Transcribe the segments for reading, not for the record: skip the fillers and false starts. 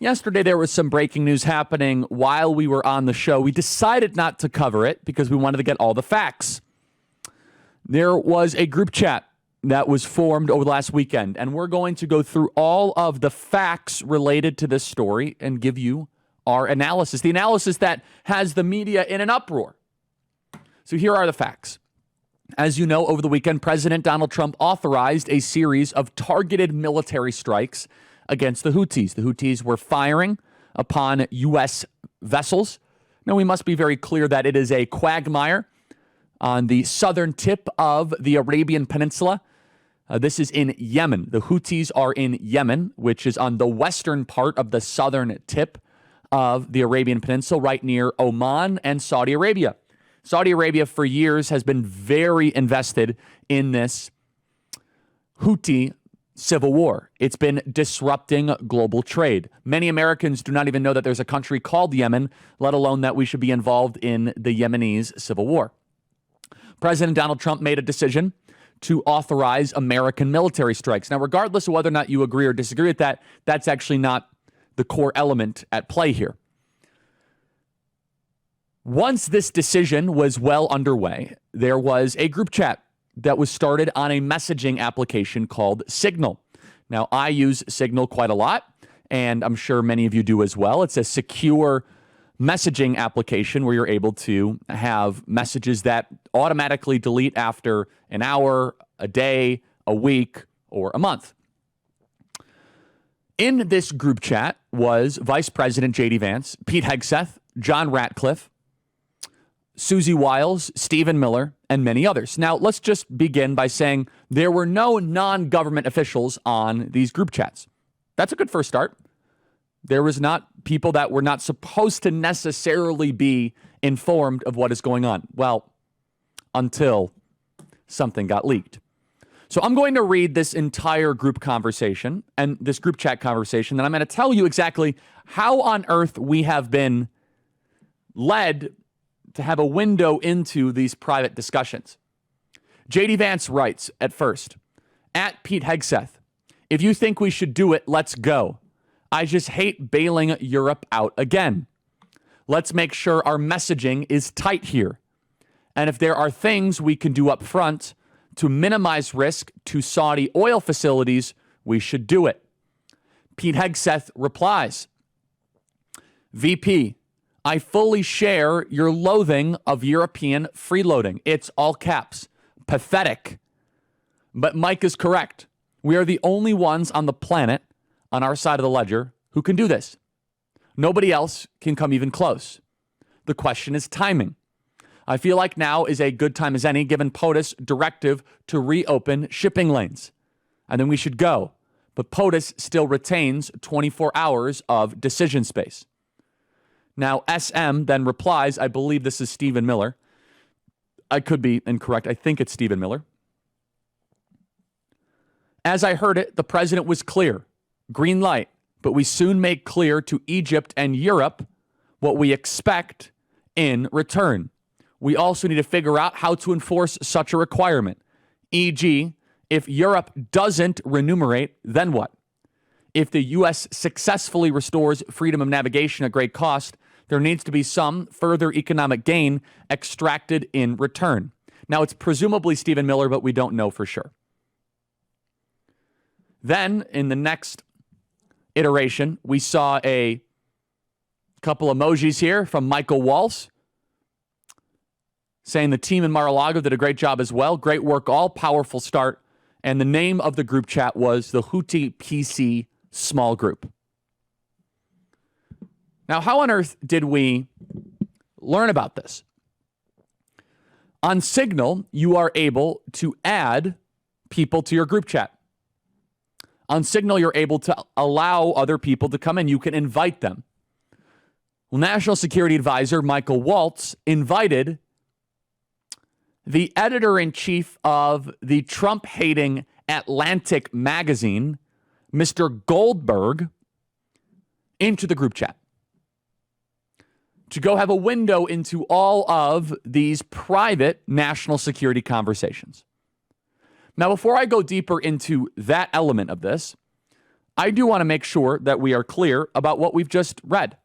Yesterday, there was some breaking news happening while we were on the show. We decided not to cover it because we wanted to get all the facts. There was a group chat that was formed over the last weekend, and we're going to go through all of the facts related to this story and give you our analysis, the analysis that has the media in an uproar. So here are the facts. As you know, over the weekend, President Donald Trump authorized a series of targeted military strikes against the Houthis. The Houthis were firing upon U.S. vessels. Now, we must be very clear that it is a quagmire on the southern tip of the Arabian Peninsula. This is in Yemen. The Houthis are in Yemen, which is on the western part of the southern tip of the Arabian Peninsula, right near Oman and Saudi Arabia. Saudi Arabia for years has been very invested in this Houthi civil war. It's been disrupting global trade. Many Americans do not even know that there's a country called Yemen, let alone that we should be involved in the Yemenis civil war. President Donald Trump made a decision to authorize American military strikes. Now, regardless of whether or not you agree or disagree with that, that's actually not the core element at play here. Once this decision was well underway, there was a group chat that was started on a messaging application called Signal. Now, I use Signal quite a lot, and I'm sure many of you do as well. It's a secure messaging application where you're able to have messages that automatically delete after an hour, a day, a week, or a month. In this group chat was Vice President J.D. Vance, Pete Hegseth, John Ratcliffe, Susie Wiles, Stephen Miller, and many others. Now, let's just begin by saying there were no non-government officials on these group chats. That's a good first start. There was not people that were not supposed to necessarily be informed of what is going on. Well, until something got leaked. So I'm going to read this entire group conversation and this group chat conversation, and I'm going to tell you exactly how on earth we have been led to have a window into these private discussions. J.D. Vance writes at first, at Pete Hegseth, if you think we should do it, let's go. I just hate bailing Europe out again. Let's make sure our messaging is tight here. And if there are things we can do up front to minimize risk to Saudi oil facilities, we should do it. Pete Hegseth replies, VP, I fully share your loathing of European freeloading. It's all caps. Pathetic. But Mike is correct. We are the only ones on the planet, on our side of the ledger, who can do this. Nobody else can come even close. The question is timing. I feel like now is a good time as any, given POTUS directive to reopen shipping lanes. And then we should go. But POTUS still retains 24 hours of decision space. Now, SM then replies, I believe this is Stephen Miller. I could be incorrect. I think it's Stephen Miller. As I heard it, the president was clear. Green light. But we soon make clear to Egypt and Europe what we expect in return. We also need to figure out how to enforce such a requirement. E.g., if Europe doesn't remunerate, then what? If the U.S. successfully restores freedom of navigation at great cost, there needs to be some further economic gain extracted in return. Now, it's presumably Stephen Miller, but we don't know for sure. Then, in the next iteration, we saw a couple emojis here from Michael Walsh saying the team in Mar-a-Lago did a great job as well. Great work all, powerful start. And the name of the group chat was the Houthi PC Small Group. Now, how on earth did we learn about this? On Signal, you are able to add people to your group chat. On Signal, you're able to allow other people to come in. You can invite them. Well, National Security Advisor Michael Waltz invited the editor-in-chief of the Trump-hating Atlantic magazine, Mr. Goldberg, into the group chat to go have a window into all of these private national security conversations. Now, before I go deeper into that element of this, I do want to make sure that we are clear about what we've just read.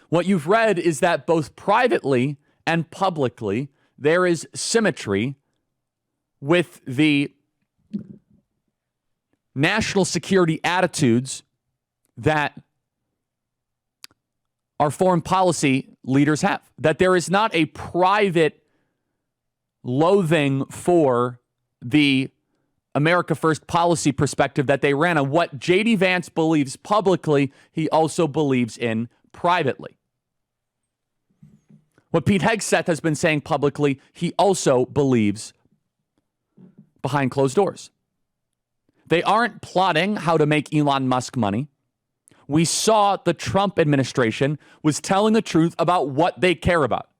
What you've read is that both privately and publicly, there is symmetry with the national security attitudes that our foreign policy leaders have. That there is not a private loathing for the America First policy perspective that they ran on. What J.D. Vance believes publicly, he also believes in privately. What Pete Hegseth has been saying publicly, he also believes behind closed doors. They aren't plotting how to make Elon Musk money. We saw the Trump administration was telling the truth about what they care about.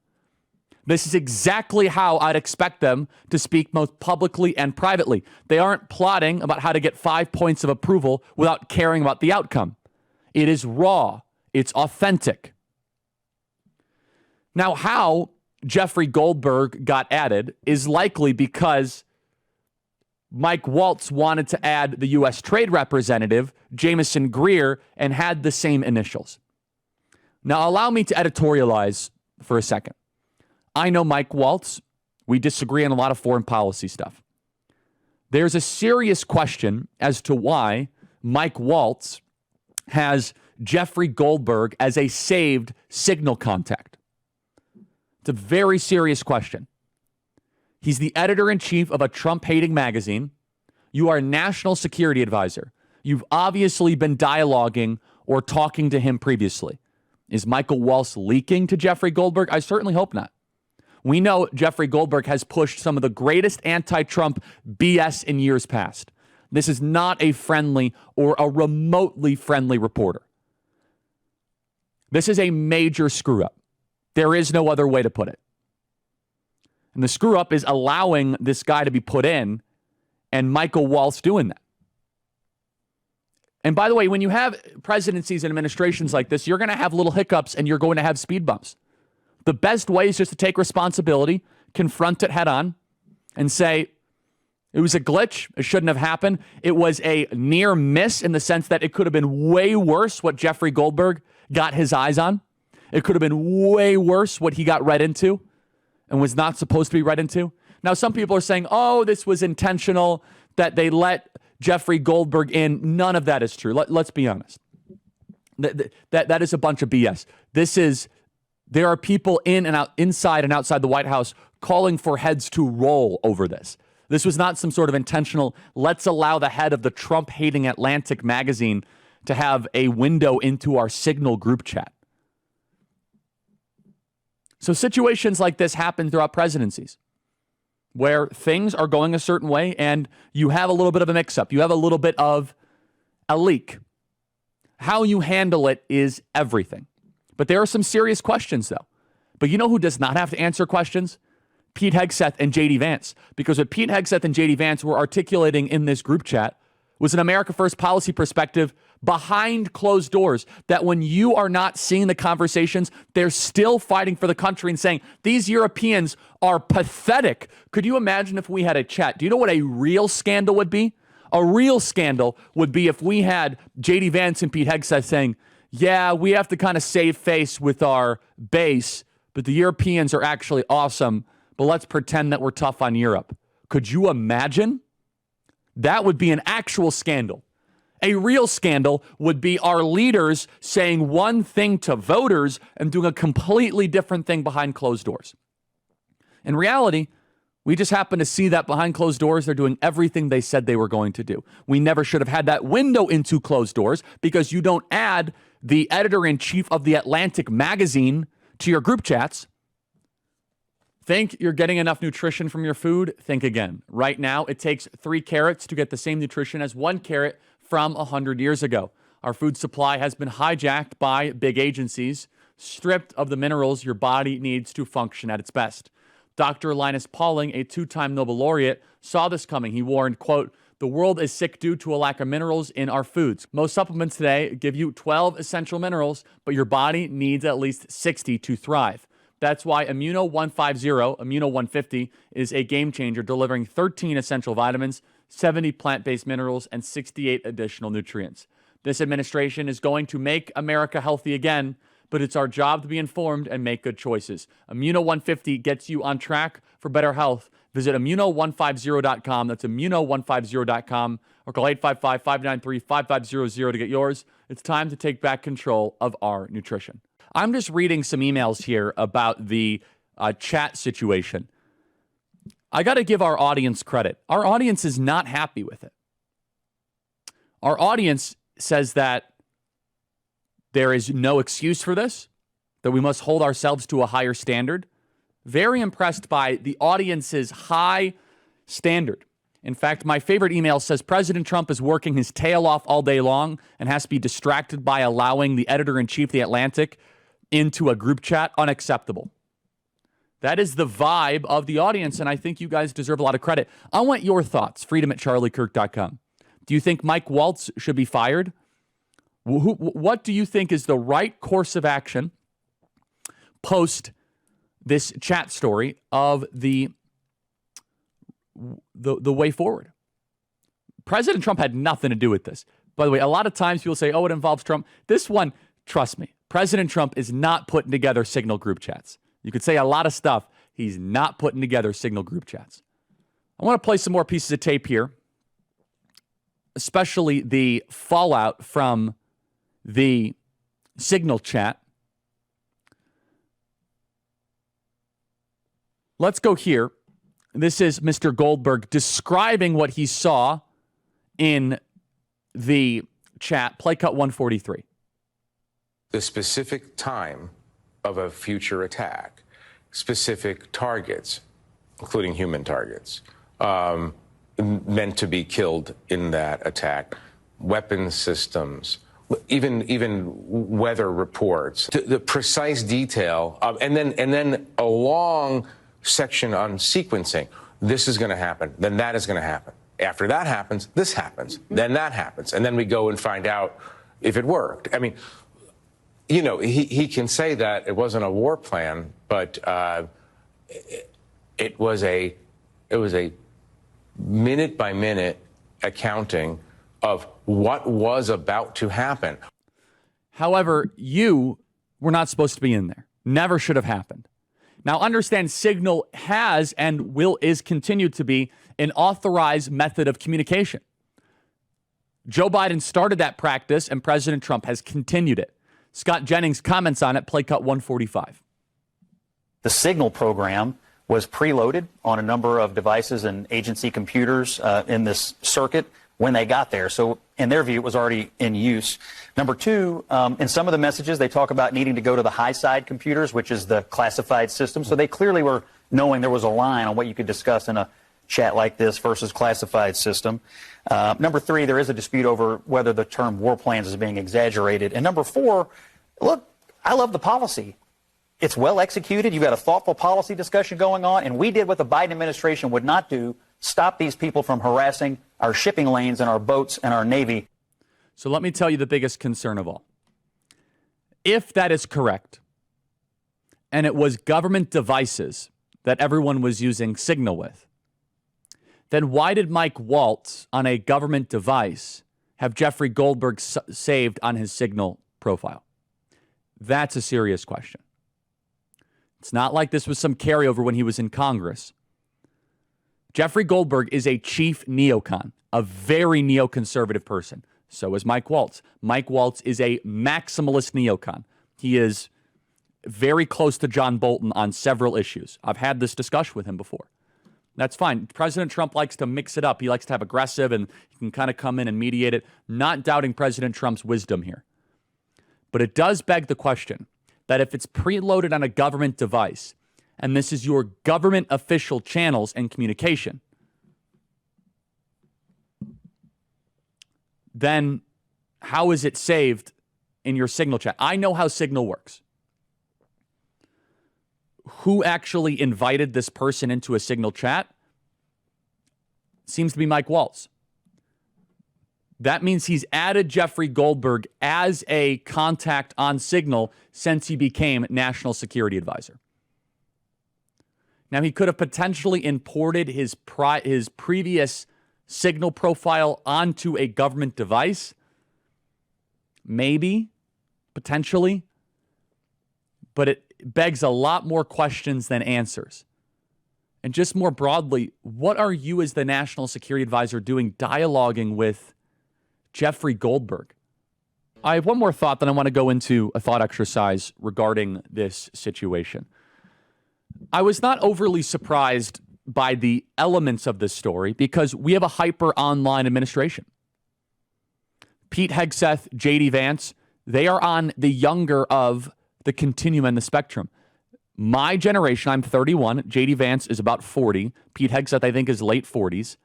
This is exactly how I'd expect them to speak both publicly and privately. They aren't plotting about how to get 5 points of approval without caring about the outcome. It is raw. It's authentic. Now, how Jeffrey Goldberg got added is likely because Mike Waltz wanted to add the U.S. Trade Representative, Jameson Greer, and had the same initials. Now, allow me to editorialize for a second. I know Mike Waltz. We disagree on a lot of foreign policy stuff. There's a serious question as to why Mike Waltz has Jeffrey Goldberg as a saved signal contact. It's a very serious question. He's the editor-in-chief of a Trump-hating magazine. You are a national security advisor. You've obviously been dialoguing or talking to him previously. Is Michael Waltz leaking to Jeffrey Goldberg? I certainly hope not. We know Jeffrey Goldberg has pushed some of the greatest anti-Trump BS in years past. This is not a friendly or a remotely friendly reporter. This is a major screw-up. There is no other way to put it. And the screw-up is allowing this guy to be put in and Michael Waltz doing that. And by the way, when you have presidencies and administrations like this, you're going to have little hiccups and you're going to have speed bumps. The best way is just to take responsibility, confront it head on, and say, it was a glitch. It shouldn't have happened. It was a near miss in the sense that it could have been way worse what Jeffrey Goldberg got his eyes on. It could have been way worse what he got read into and was not supposed to be read into. Now, some people are saying, oh, this was intentional, that they let Jeffrey Goldberg in. None of that is true. Let's be honest. That is a bunch of BS. There are people in and out, inside and outside the White House calling for heads to roll over this. This was not some sort of intentional, let's allow the head of the Trump-hating Atlantic magazine to have a window into our Signal group chat. So situations like this happen throughout presidencies where things are going a certain way and you have a little bit of a mix-up. You have a little bit of a leak. How you handle it is everything. But there are some serious questions, though. But you know who does not have to answer questions? Pete Hegseth and J.D. Vance. Because what Pete Hegseth and J.D. Vance were articulating in this group chat was an America First policy perspective behind closed doors, that when you are not seeing the conversations, they're still fighting for the country and saying, these Europeans are pathetic. Could you imagine if we had a chat? Do you know what a real scandal would be? A real scandal would be if we had J.D. Vance and Pete Hegseth saying, yeah, we have to kind of save face with our base, but the Europeans are actually awesome, but let's pretend that we're tough on Europe. Could you imagine? That would be an actual scandal. A real scandal would be our leaders saying one thing to voters and doing a completely different thing behind closed doors. In reality, we just happen to see that behind closed doors, they're doing everything they said they were going to do. We never should have had that window into closed doors because you don't add the editor-in-chief of the Atlantic magazine to your group chats. Think you're getting enough nutrition from your food? Think again. Right now, it takes 3 carrots to get the same nutrition as 1 carrot from 100 years ago. Our food supply has been hijacked by big agencies, stripped of the minerals your body needs to function at its best. Dr. Linus Pauling, a 2-time Nobel laureate, saw this coming. He warned, quote, "The world is sick due to a lack of minerals in our foods. Most supplements today give you 12 essential minerals, but your body needs at least 60 to thrive. That's why Immuno 150, Immuno 150 is a game changer, delivering 13 essential vitamins, 70 plant-based minerals, and 68 additional nutrients. This administration is going to make America healthy again, but it's our job to be informed and make good choices. Immuno 150 gets you on track for better health. Visit immuno150.com. That's immuno150.com, or call 855-593-5500 to get yours. It's time to take back control of our nutrition. I'm just reading some emails here about the chat situation. I got to give our audience credit. Our audience is not happy with it. Our audience says that there is no excuse for this, that we must hold ourselves to a higher standard. Very impressed by the audience's high standard. In fact, my favorite email says President Trump is working his tail off all day long and has to be distracted by allowing the editor-in-chief of The Atlantic into a group chat. Unacceptable. That is the vibe of the audience, and I think you guys deserve a lot of credit. I want your thoughts. freedom@charliekirk.com. Do you think Mike Waltz should be fired? What do you think is the right course of action post this chat story of the way forward? President Trump had nothing to do with this. By the way, a lot of times people say, oh, it involves Trump. This one, trust me, President Trump is not putting together Signal group chats. You could say a lot of stuff. He's not putting together Signal group chats. I want to play some more pieces of tape here, especially the fallout from the Signal chat. Let's go here. This is Mr. Goldberg describing what he saw in the chat. Play cut 143. The specific time of a future attack, specific targets, including human targets, meant to be killed in that attack, weapon systems, even weather reports, the precise detail of, and then a long section on sequencing. This is going to happen, then that is going to happen. After that happens, this happens, then that happens, and then we go and find out if it worked. I mean, you know, he can say that it wasn't a war plan, but it was a minute by minute accounting of what was about to happen. However, you were not supposed to be in there. Never should have happened. Now, understand Signal has and is continued to be an authorized method of communication. Joe Biden started that practice, and President Trump has continued it. Scott Jennings comments on it, play cut 145. The Signal program was preloaded on a number of devices and agency computers in this circuit when they got there. So in their view, it was already in use. Number two, in some of the messages, they talk about needing to go to the high side computers, which is the classified system. So they clearly were knowing there was a line on what you could discuss in a chat like this versus classified system. Number three, there is a dispute over whether the term war plans is being exaggerated. And number four, look, I love the policy. It's well executed. You've got a thoughtful policy discussion going on. And we did what the Biden administration would not do, stop these people from harassing our shipping lanes and our boats and our Navy. So let me tell you the biggest concern of all. If that is correct, and it was government devices that everyone was using Signal with, then why did Mike Waltz on a government device have Jeffrey Goldberg saved on his Signal profile? That's a serious question. It's not like this was some carryover when he was in Congress. Jeffrey Goldberg is a chief neocon, a very neoconservative person. So is Mike Waltz. Mike Waltz is a maximalist neocon. He is very close to John Bolton on several issues. I've had this discussion with him before. That's fine. President Trump likes to mix it up. He likes to have aggressive, and he can kind of come in and mediate it. Not doubting President Trump's wisdom here. But it does beg the question that if it's preloaded on a government device, and this is your government official channels and communication, then how is it saved in your Signal chat? I know how Signal works. Who actually invited this person into a Signal chat? Seems to be Mike Waltz. That means he's added Jeffrey Goldberg as a contact on Signal since he became National Security Advisor. Now, he could have potentially imported his previous Signal profile onto a government device? Maybe, potentially. But it begs a lot more questions than answers. And just more broadly, what are you as the National Security Advisor doing dialoguing with Jeffrey Goldberg? I have one more thought, then I want to go into a thought exercise regarding this situation. I was not overly surprised by the elements of this story because we have a hyper online administration. Pete Hegseth, J.D. Vance, they are on the younger of the continuum and the spectrum. My generation, I'm 31. J.D. Vance is about 40. Pete Hegseth, I think, is late 40s.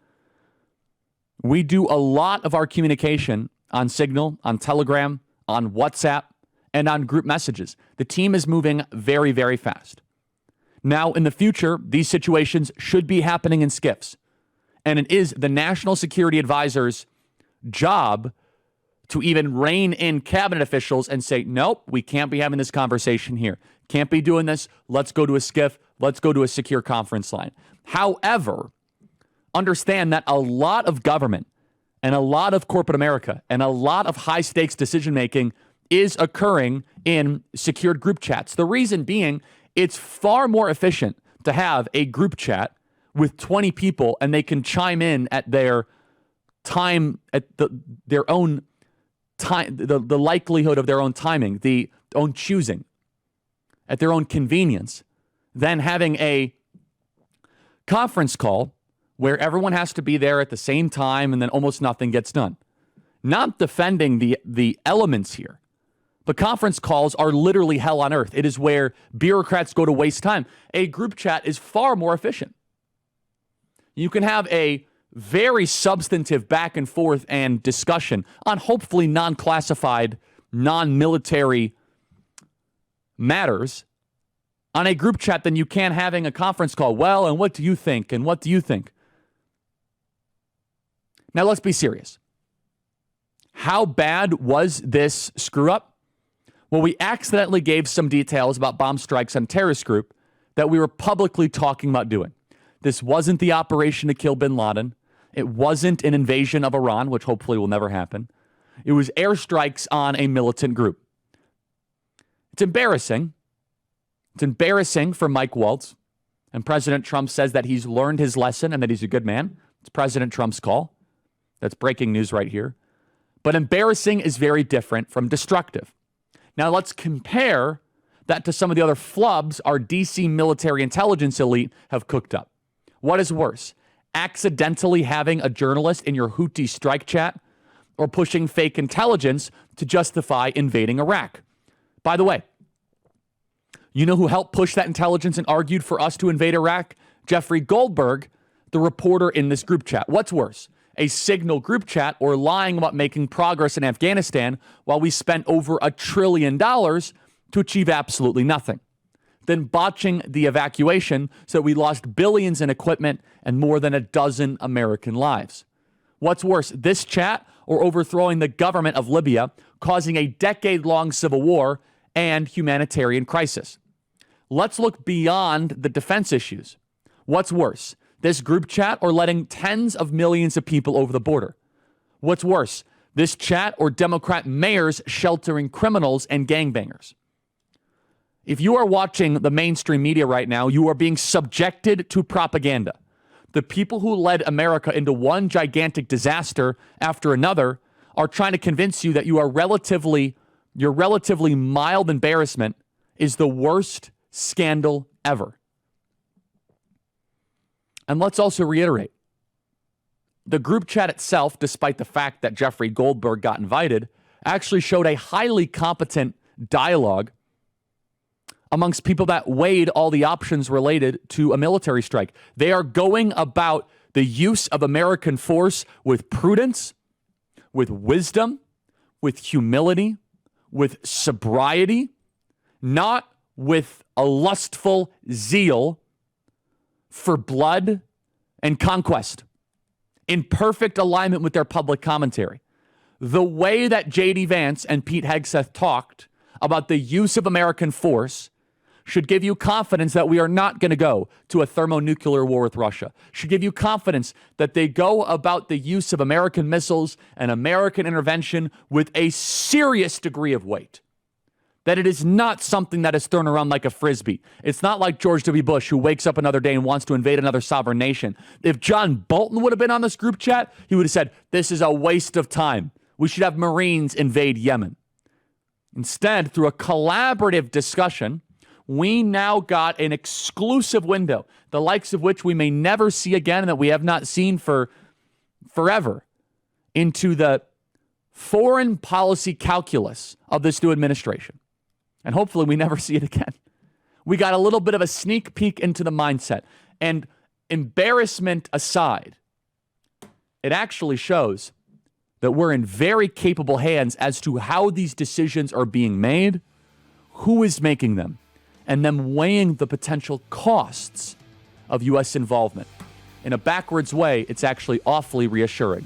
We do a lot of our communication on Signal, on Telegram, on WhatsApp, and on group messages. The team is moving very, very fast. Now, in the future, these situations should be happening in SCIFs. And it is the National Security Advisor's job to even rein in cabinet officials and say, nope, we can't be having this conversation here. Can't be doing this. Let's go to a SCIF. Let's go to a secure conference line. However, understand that a lot of government and a lot of corporate America and a lot of high-stakes decision-making is occurring in secured group chats. The reason being, it's far more efficient to have a group chat with 20 people and they can chime in at their time, at their own time, the likelihood of their own timing, the own choosing, at their own convenience, than having a conference call where everyone has to be there at the same time and then almost nothing gets done. Not defending the elements here, but conference calls are literally hell on earth. It is where bureaucrats go to waste time. A group chat is far more efficient. You can have a very substantive back and forth and discussion on hopefully non-classified, non-military matters on a group chat than you can having a conference call. Well, and what do you think? And what do you think? Now, let's be serious. How bad was this screw up? Well, we accidentally gave some details about bomb strikes on a terrorist group that we were publicly talking about doing. This wasn't the operation to kill bin Laden. It wasn't an invasion of Iran, which hopefully will never happen. It was airstrikes on a militant group. It's embarrassing. It's embarrassing for Mike Waltz. And President Trump says that he's learned his lesson and that he's a good man. It's President Trump's call. That's breaking news right here. But embarrassing is very different from destructive. Now let's compare that to some of the other flubs our DC military intelligence elite have cooked up. What is worse? Accidentally having a journalist in your Houthi strike chat or pushing fake intelligence to justify invading Iraq? By the way, you know who helped push that intelligence and argued for us to invade Iraq? Jeffrey Goldberg, the reporter in this group chat. What's worse? A Signal group chat or lying about making progress in Afghanistan while we spent over $1 trillion to achieve absolutely nothing. Then botching the evacuation so we lost billions in equipment and more than a dozen American lives. What's worse, this chat or overthrowing the government of Libya, causing a decade-long civil war and humanitarian crisis? Let's look beyond the defense issues. What's worse, this group chat or letting tens of millions of people over the border? What's worse, this chat or Democrat mayors sheltering criminals and gangbangers? If you are watching the mainstream media right now, you are being subjected to propaganda. The people who led America into one gigantic disaster after another are trying to convince you that your relatively mild embarrassment is the worst scandal ever. And let's also reiterate, the group chat itself, despite the fact that Jeffrey Goldberg got invited, actually showed a highly competent dialogue amongst people that weighed all the options related to a military strike. They are going about the use of American force with prudence, with wisdom, with humility, with sobriety, not with a lustful zeal for blood and conquest, in perfect alignment with their public commentary. The way that J.D. Vance and Pete Hegseth talked about the use of American force should give you confidence that we are not going to go to a thermonuclear war with Russia, should give you confidence that they go about the use of American missiles and American intervention with a serious degree of weight. That it is not something that is thrown around like a frisbee. It's not like George W. Bush, who wakes up another day and wants to invade another sovereign nation. If John Bolton would have been on this group chat, he would have said, this is a waste of time. We should have Marines invade Yemen. Instead, through a collaborative discussion, we now got an exclusive window, the likes of which we may never see again and that we have not seen for forever, into the foreign policy calculus of this new administration. And hopefully we never see it again. We got a little bit of a sneak peek into the mindset. And embarrassment aside, it actually shows that we're in very capable hands as to how these decisions are being made, who is making them, and them weighing the potential costs of U.S. involvement. In a backwards way, it's actually awfully reassuring.